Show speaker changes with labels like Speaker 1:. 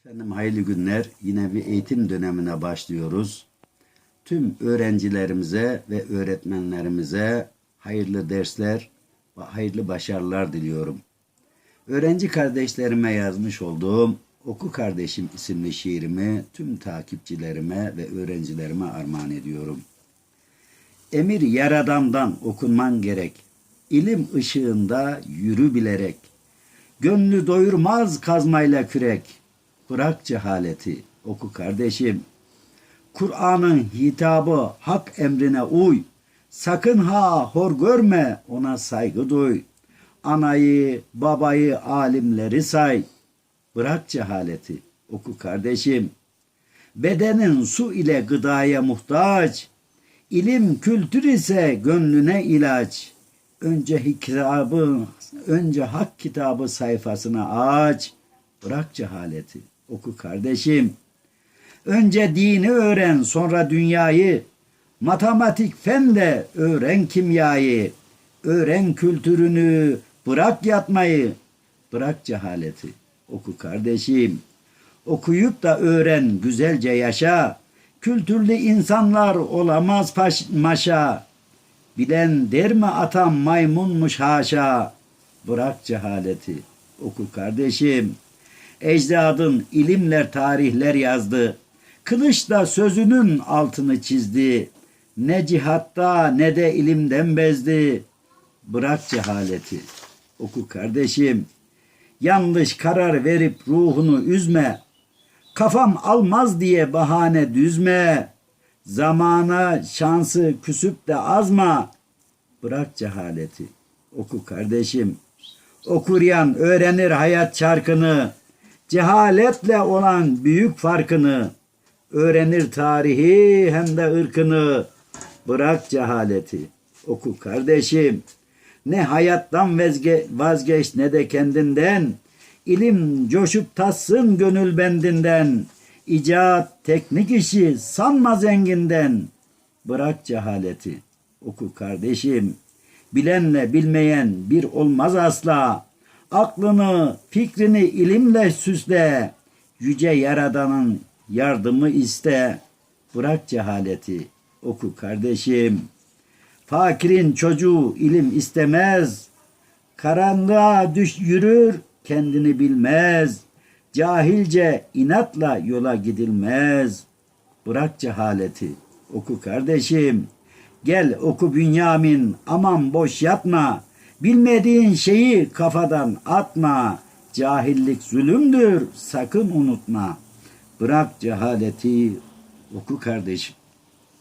Speaker 1: Efendim hayırlı günler. Yine bir eğitim dönemine başlıyoruz. Tüm öğrencilerimize ve öğretmenlerimize hayırlı dersler ve hayırlı başarılar diliyorum. Öğrenci kardeşlerime yazmış olduğum Oku Kardeşim isimli şiirimi tüm takipçilerime ve öğrencilerime armağan ediyorum. Emir Yaradan'dan okunman gerek. İlim ışığında yürü bilerek. Gönlü doyurmaz kazmayla kürek. Bırak cehaleti, oku kardeşim. Kur'an'ın hitabı hak emrine uy. Sakın ha hor görme, ona saygı duy. Anayı, babayı, alimleri say. Bırak cehaleti, oku kardeşim. Bedenin su ile gıdaya muhtaç. İlim kültür ise gönlüne ilaç. Önce hak kitabı sayfasına aç. Bırak cehaleti, oku kardeşim. Önce dini öğren, sonra dünyayı. Matematik fenle öğren kimyayı. Öğren kültürünü, bırak yatmayı. Bırak cehaleti, oku kardeşim. Okuyup da öğren, güzelce yaşa. Kültürlü insanlar olamaz maşa. Bilen der mi atam maymunmuş haşa. Bırak cehaleti, oku kardeşim. Ecdadın ilimler tarihler yazdı. Kılıç da sözünün altını çizdi. Ne cihatta ne de ilimden bezdi. Bırak cehaleti, oku kardeşim. Yanlış karar verip ruhunu üzme. Kafam almaz diye bahane düzme. Zamana şansı küsüp de azma. Bırak cehaleti, oku kardeşim. Okuyan öğrenir hayat çarkını. Cehaletle olan büyük farkını. Öğrenir tarihi hem de ırkını. Bırak cehaleti, oku kardeşim. Ne hayattan vazgeç ne de kendinden. İlim coşup tassın gönül bendinden. İcat, teknik işi sanma zenginden. Bırak cehaleti, oku kardeşim. Bilenle bilmeyen bir olmaz asla. Aklını, fikrini ilimle süsle. Yüce Yaradan'ın yardımı iste. Bırak cehaleti, oku kardeşim. Fakirin çocuğu ilim istemez. Karanlığa yürür, kendini bilmez. Cahilce inatla yola gidilmez. Bırak cehaleti, oku kardeşim. Gel oku Bünyamin, aman boş yatma. Bilmediğin şeyi kafadan atma. Cahillik zulümdür, sakın unutma. Bırak cehaleti, oku kardeşim.